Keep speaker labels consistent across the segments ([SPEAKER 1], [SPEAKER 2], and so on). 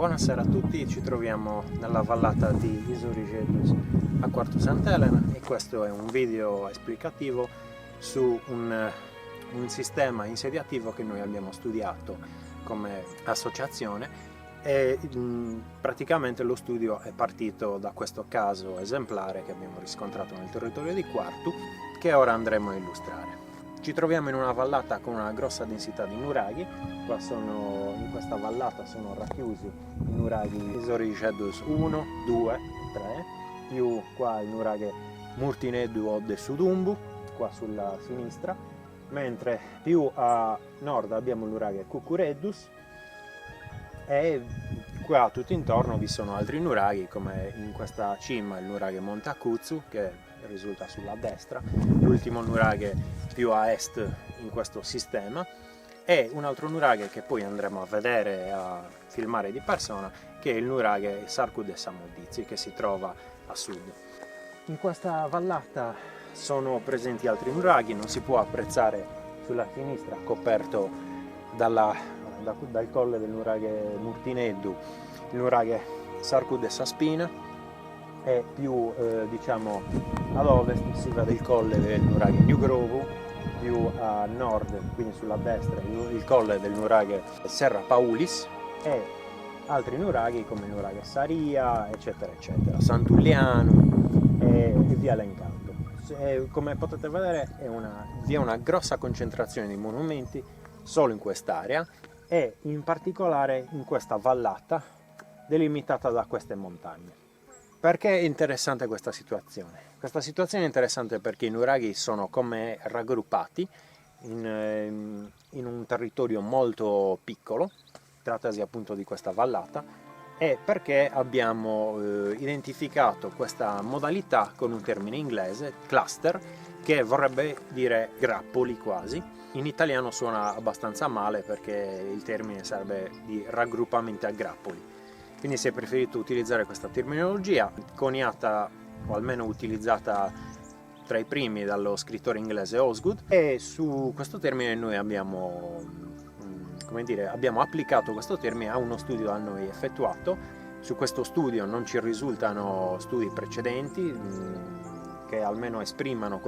[SPEAKER 1] Buonasera a tutti, ci troviamo nella vallata di Isorigetus a Quarto Sant'Elena e questo è un video esplicativo su un sistema insediativo che noi abbiamo studiato come associazione e praticamente lo studio è partito da questo caso esemplare che abbiamo riscontrato nel territorio di Quartu che ora andremo a illustrare. Ci troviamo in una vallata con una grossa densità di nuraghi. In questa vallata sono racchiusi i nuraghi Isorigetus 1, 2, 3, più qua il nuraghe Murtineddu Odde Sudumbu, qua sulla sinistra, mentre più a nord abbiamo il nuraghe Cucureddus e qua tutto intorno vi sono altri nuraghi, come in questa cima il nuraghe Monte Akutsu che risulta sulla destra, l'ultimo nuraghe più a est in questo sistema, e un altro nuraghe che poi andremo a vedere e a filmare di persona, che è il nuraghe Sarkut Samoditsi, che si trova a sud. In questa vallata sono presenti altri nuraghi, non si può apprezzare sulla sinistra, coperto dal colle del nuraghe Murtineddu, il nuraghe Sarkut Saspina, e più diciamo ad ovest si vede il colle del nuraghe Nugrovu, più a nord, quindi sulla destra, il colle del nuraghe Serra Paulis e altri nuraghi come il nuraghe Saria, eccetera eccetera, Sant'Uliano e via elencando. Come potete vedere vi è una grossa concentrazione di monumenti solo in quest'area e in particolare in questa vallata delimitata da queste montagne. Perché è interessante questa situazione? Questa situazione è interessante perché i nuraghi sono come raggruppati in un territorio molto piccolo, trattasi appunto di questa vallata, e perché abbiamo identificato questa modalità con un termine inglese, cluster, che vorrebbe dire grappoli quasi. In italiano suona abbastanza male perché il termine sarebbe di raggruppamento a grappoli. Quindi si è preferito utilizzare questa terminologia, coniata o almeno utilizzata tra i primi dallo scrittore inglese Osgood, e su questo termine noi abbiamo applicato questo termine a uno studio da noi effettuato. Su questo studio non ci risultano studi precedenti che almeno esprimano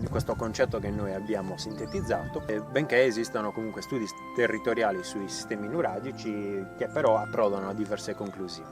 [SPEAKER 1] questo concetto che noi abbiamo sintetizzato, benché esistano comunque studi territoriali sui sistemi nuragici che però approdano a diverse conclusioni.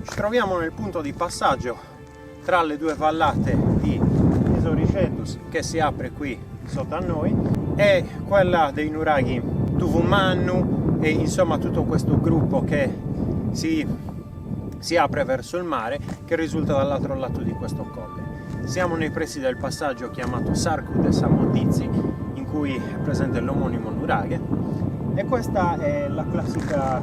[SPEAKER 1] Ci troviamo nel punto di passaggio tra le due vallate di Isorigetus che si apre qui sotto a noi e quella dei nuraghi Tuvumannu e insomma tutto questo gruppo che si apre verso il mare, che risulta dall'altro lato di questo colle. Siamo nei pressi del passaggio chiamato Sarkut Samoditsi, in cui è presente l'omonimo nuraghe, e questa è la classica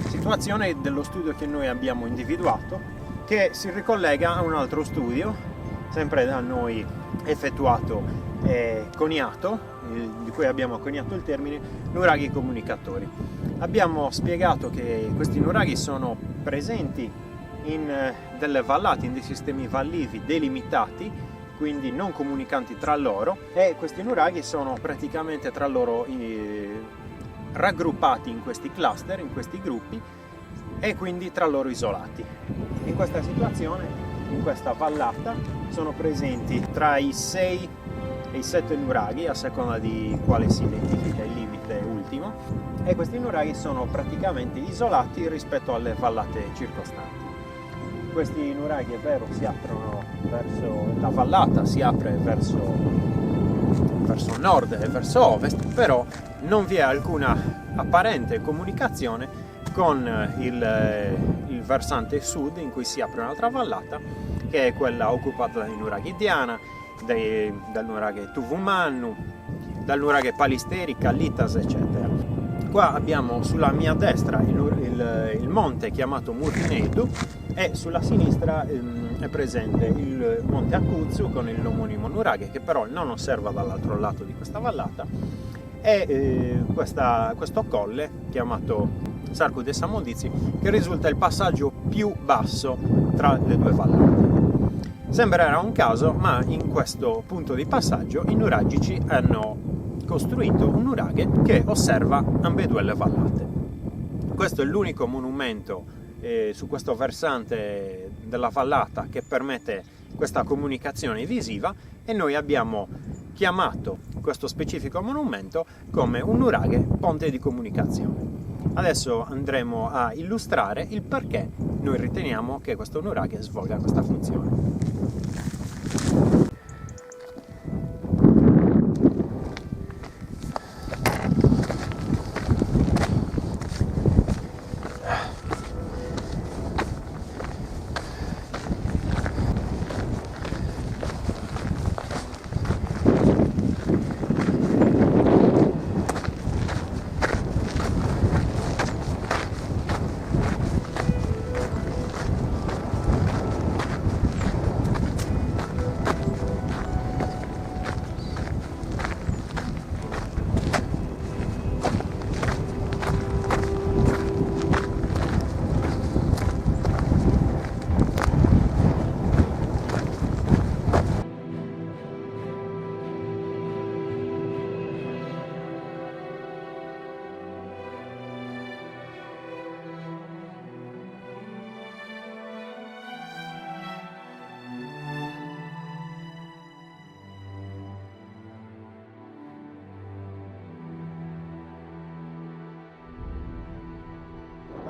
[SPEAKER 1] situazione dello studio che noi abbiamo individuato, che si ricollega a un altro studio sempre da noi effettuato e coniato, di cui abbiamo coniato il termine nuraghi comunicatori. Abbiamo spiegato che questi nuraghi sono presenti in delle vallate, in dei sistemi vallivi delimitati, quindi non comunicanti tra loro, e questi nuraghi sono praticamente tra loro raggruppati in questi cluster, in questi gruppi, e quindi tra loro isolati. In questa situazione, in questa vallata, sono presenti tra i 6 e i 7 nuraghi, a seconda di quale si identifica il limite ultimo, e questi nuraghi sono praticamente isolati rispetto alle vallate circostanti. Questi nuraghi, è vero, si aprono verso la vallata, si apre verso nord e verso ovest, però non vi è alcuna apparente comunicazione con il versante sud, in cui si apre un'altra vallata, che è quella occupata dai nuraghi Diana, dal nuraghe Tuvumannu, dal nuraghe Palisteri, Kallitas, eccetera. Qua abbiamo sulla mia destra il monte chiamato Murtineddu e sulla sinistra è presente il monte Akutsu con il omonimo nuraghe, che però non osserva dall'altro lato di questa vallata, e questo colle chiamato Sarkut Samoditsi, che risulta il passaggio più basso tra le due vallate. Sembrerà un caso, ma in questo punto di passaggio i nuragici hanno costruito un nuraghe che osserva ambedue le vallate. Questo è l'unico monumento su questo versante della vallata che permette questa comunicazione visiva, e noi abbiamo chiamato questo specifico monumento come un nuraghe ponte di comunicazione. Adesso andremo a illustrare il perché noi riteniamo che questo nuraghe svolga questa funzione.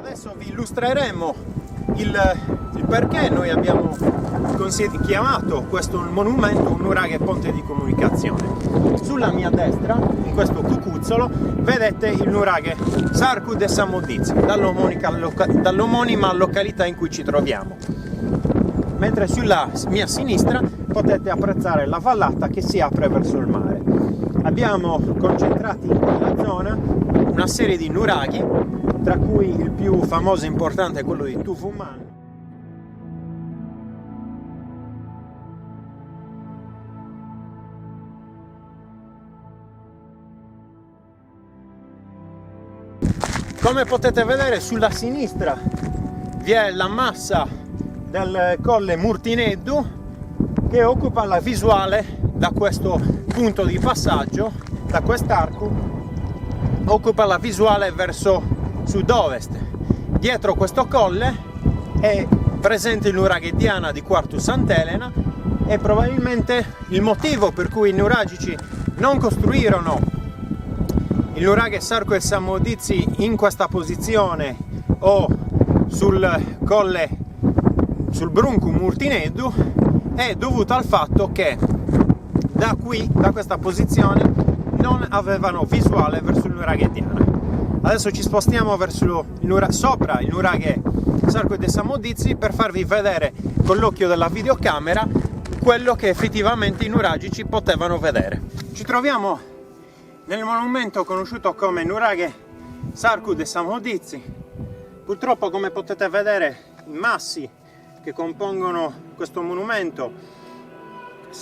[SPEAKER 1] Adesso vi illustreremo il perché noi abbiamo chiamato questo monumento un nuraghe ponte di comunicazione. Sulla mia destra, in questo cucuzzolo, vedete il nuraghe Sarku-e Samodizi, dall'omonima località in cui ci troviamo. Mentre sulla mia sinistra potete apprezzare la vallata che si apre verso il mare. Abbiamo concentrati in quella zona una serie di nuraghi, tra cui il più famoso e importante è quello di Tufuman. Come potete vedere, sulla sinistra vi è la massa del colle Murtineddu, che occupa la visuale da questo punto di passaggio, da quest'arco, occupa la visuale verso sud-ovest. Dietro questo colle è presente il nuraghe Diana di Quartu Sant'Elena, e probabilmente il motivo per cui i nuragici non costruirono il nuraghe Sarku-e Samodizi in questa posizione o sul colle, sul Bruncu Murtineddu, è dovuto al fatto che da qui, da questa posizione, non avevano visuale verso il nuraghe Diana. Adesso ci spostiamo verso sopra il nuraghe Sarku-e Samodizi per farvi vedere con l'occhio della videocamera quello che effettivamente i nuragici potevano vedere. Ci troviamo nel monumento conosciuto come nuraghe Sarku-e Samodizi. Purtroppo, come potete vedere, i massi che compongono questo monumento,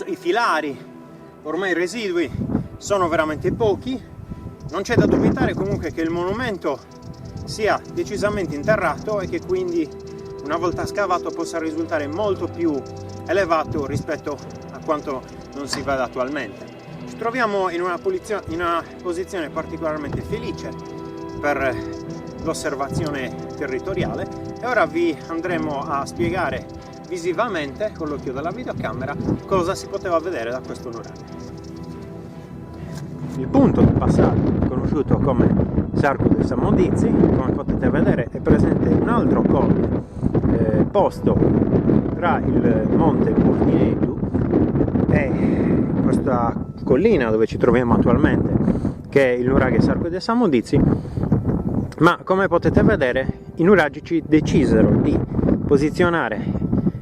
[SPEAKER 1] i filari ormai residui, sono veramente pochi. Non c'è da dubitare comunque che il monumento sia decisamente interrato e che quindi, una volta scavato, possa risultare molto più elevato rispetto a quanto non si vede attualmente. Ci troviamo in una posizione particolarmente felice per l'osservazione territoriale, e ora vi andremo a spiegare visivamente, con l'occhio della videocamera, cosa si poteva vedere da questo nuraghe. Il punto di passaggio, conosciuto come Sarku-e Samodizi, come potete vedere è presente un altro colle posto tra il monte Murtineddu e questa collina dove ci troviamo attualmente, che è il nuraghe Sarku-e Samodizi. Ma come potete vedere, i nuragici decisero di posizionare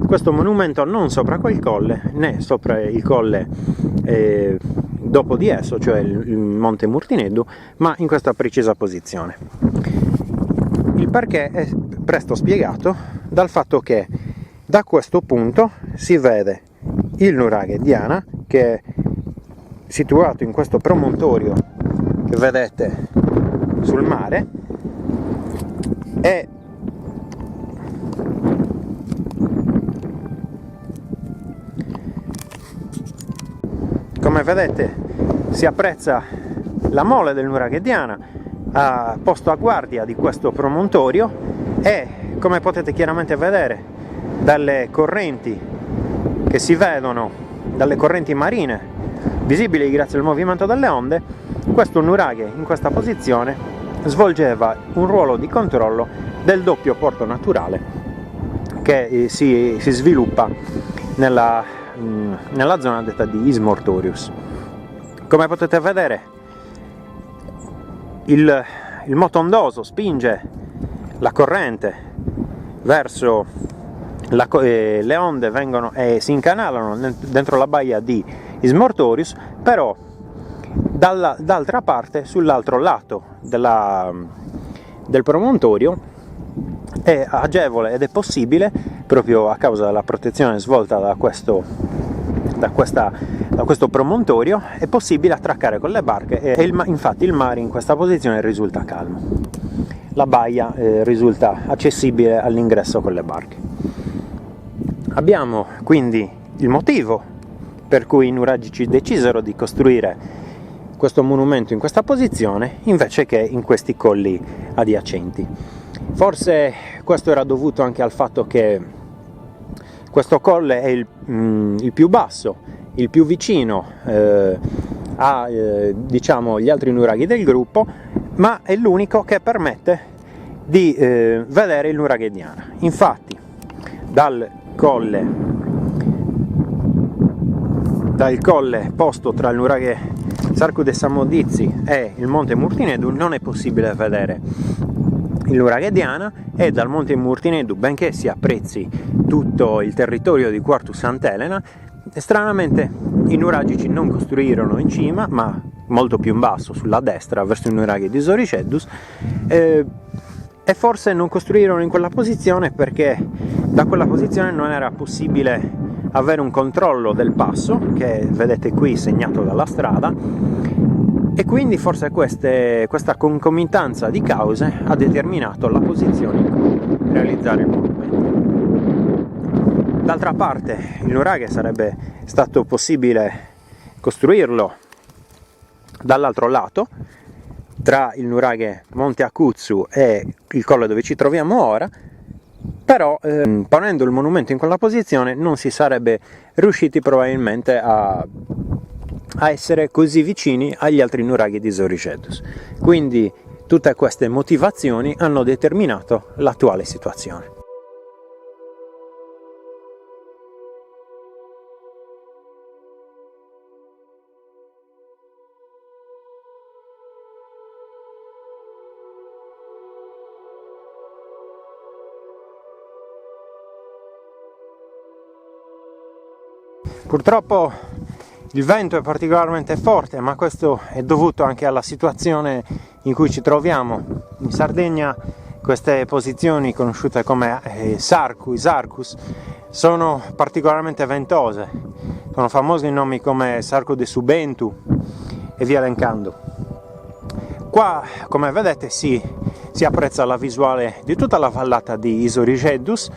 [SPEAKER 1] questo monumento non sopra quel colle, né sopra il colle dopo di esso, cioè il monte Murtineddu, ma in questa precisa posizione. Il perché è presto spiegato dal fatto che da questo punto si vede il nuraghe Diana, che è situato in questo promontorio che vedete sul mare, e come vedete si apprezza la mole del nuraghe Diana posto a guardia di questo promontorio, e come potete chiaramente vedere dalle correnti che si vedono, dalle correnti marine visibili grazie al movimento delle onde, questo nuraghe in questa posizione svolgeva un ruolo di controllo del doppio porto naturale che si sviluppa nella zona detta di Is Mortorius. Come potete vedere il moto ondoso spinge la corrente verso le onde, vengono e si incanalano dentro la baia di Is Mortorius, però d'altra parte, sull'altro lato del promontorio, è agevole ed è possibile, proprio a causa della protezione svolta da questo promontorio, è possibile attraccare con le barche e infatti il mare in questa posizione risulta calmo. La baia risulta accessibile all'ingresso con le barche. Abbiamo quindi il motivo per cui i nuragici decisero di costruire questo monumento in questa posizione invece che in questi colli adiacenti. Forse questo era dovuto anche al fatto che questo colle è il più basso, il più vicino diciamo, gli altri nuraghi del gruppo, ma è l'unico che permette di vedere il nuraghe Diana. Infatti dal colle posto tra il nuraghe Sarku de Samodizi e il monte Murtinedu non è possibile vedere il nuraghe Diana, e dal monte Murtinedu, benché si apprezzi tutto il territorio di Quartus Sant'Elena, stranamente i nuragici non costruirono in cima, ma molto più in basso, sulla destra, verso il nuraghe di Isoriceddus, e forse non costruirono in quella posizione perché da quella posizione non era possibile avere un controllo del passo, che vedete qui segnato dalla strada, e quindi forse questa concomitanza di cause ha determinato la posizione in cui realizzare il monumento. D'altra parte il nuraghe sarebbe stato possibile costruirlo dall'altro lato, tra il nuraghe Monte Akutsu e il colle dove ci troviamo ora, però ponendo il monumento in quella posizione non si sarebbe riusciti probabilmente a essere così vicini agli altri nuraghi di Isoriceddus. Quindi tutte queste motivazioni hanno determinato l'attuale situazione. Purtroppo il vento è particolarmente forte, ma questo è dovuto anche alla situazione in cui ci troviamo. In Sardegna queste posizioni, conosciute come Sarcus, sono particolarmente ventose. Sono famosi nomi come Sarco de Subentu e via elencando. Qua, come vedete, si apprezza la visuale di tutta la vallata di Isoriceddus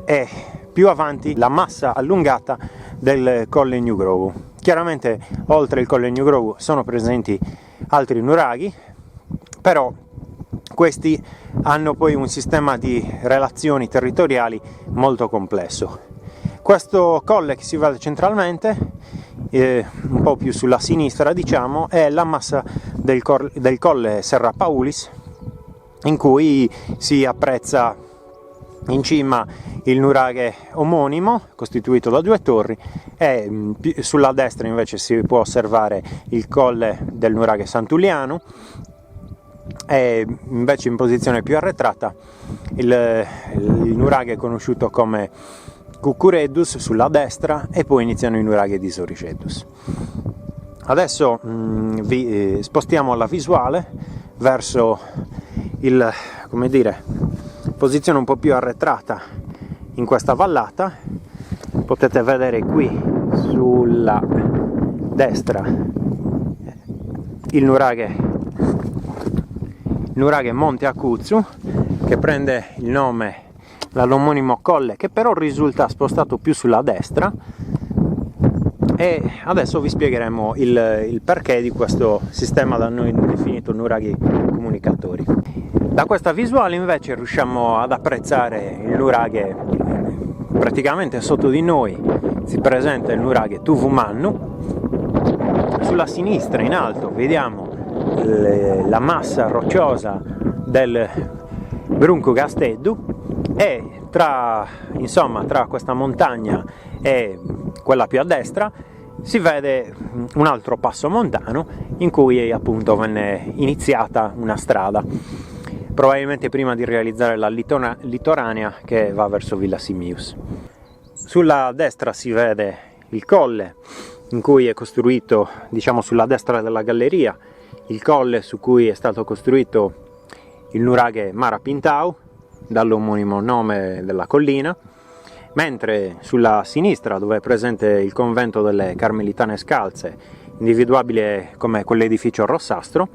[SPEAKER 1] e più avanti la massa allungata del colle Newgrovu. Chiaramente oltre il colle Newgrovu sono presenti altri nuraghi, però questi hanno poi un sistema di relazioni territoriali molto complesso. Questo colle che si vede centralmente, un po' più sulla sinistra diciamo, è la massa del colle Serra Paulis, in cui si apprezza in cima il nuraghe omonimo costituito da due torri, e sulla destra invece si può osservare il colle del nuraghe Sant'Uliano, e invece in posizione più arretrata il nuraghe conosciuto come Cucureddus sulla destra, e poi iniziano i nuraghe di Isoriceddus. Adesso vi spostiamo la visuale verso posizione un po' più arretrata in questa vallata. Potete vedere qui sulla destra il nuraghe Monte Akutsu, che prende il nome dall'omonimo colle, che però risulta spostato più sulla destra, e adesso vi spiegheremo il perché di questo sistema da noi definito nuraghi comunicatori. Da questa visuale invece riusciamo ad apprezzare il nuraghe. Praticamente sotto di noi si presenta il nuraghe Tuvumannu. Sulla sinistra in alto vediamo la massa rocciosa del Brunco Gasteddu, e tra questa montagna e quella più a destra si vede un altro passo montano in cui appunto venne iniziata una strada, probabilmente prima di realizzare la litoranea che va verso Villa Simius. Sulla destra si vede il colle in cui è costruito, diciamo sulla destra della galleria, il colle su cui è stato costruito il nuraghe Mara Pintau, dall'omonimo nome della collina, mentre sulla sinistra, dove è presente il convento delle Carmelitane Scalze, individuabile come quell'edificio rossastro,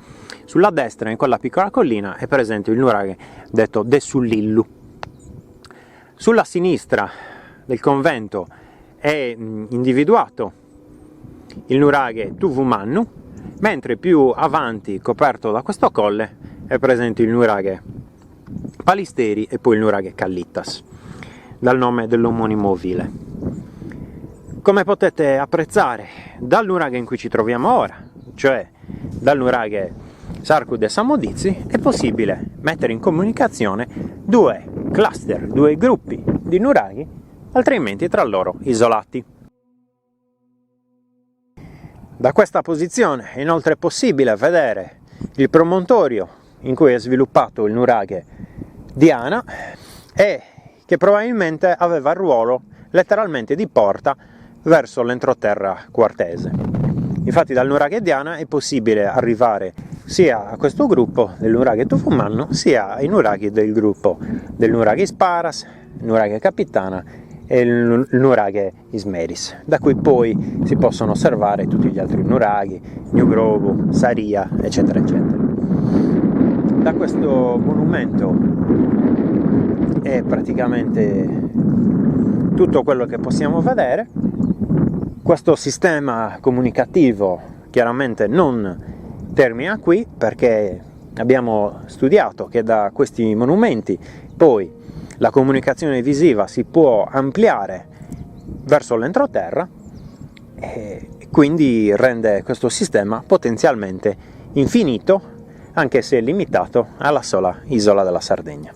[SPEAKER 1] sulla destra, in quella piccola collina, è presente il nuraghe detto De Sullillu. Sulla sinistra del convento è individuato il nuraghe Tuvumannu, mentre più avanti, coperto da questo colle, è presente il nuraghe Palisteri e poi il nuraghe Kallittas, dal nome dell'omonimo vile. Come potete apprezzare dal nuraghe in cui ci troviamo ora, cioè dal nuraghe Sarku de Samoditzi, è possibile mettere in comunicazione due cluster, due gruppi di nuraghi, altrimenti tra loro isolati. Da questa posizione è inoltre possibile vedere il promontorio in cui è sviluppato il nuraghe Diana, e che probabilmente aveva il ruolo letteralmente di porta verso l'entroterra quartese. Infatti dal nuraghe Diana è possibile arrivare sia a questo gruppo del nuraghe Tuvumannu, sia ai nuraghi del gruppo del nuraghe Sparas, il nuraghe Capitana e il nuraghe Ismeris, da cui poi si possono osservare tutti gli altri nuraghi, Newgrovu, Saria, eccetera eccetera. Da questo monumento è praticamente tutto quello che possiamo vedere. Questo sistema comunicativo chiaramente non termina qui, perché abbiamo studiato che da questi monumenti poi la comunicazione visiva si può ampliare verso l'entroterra, e quindi rende questo sistema potenzialmente infinito, anche se limitato alla sola isola della Sardegna.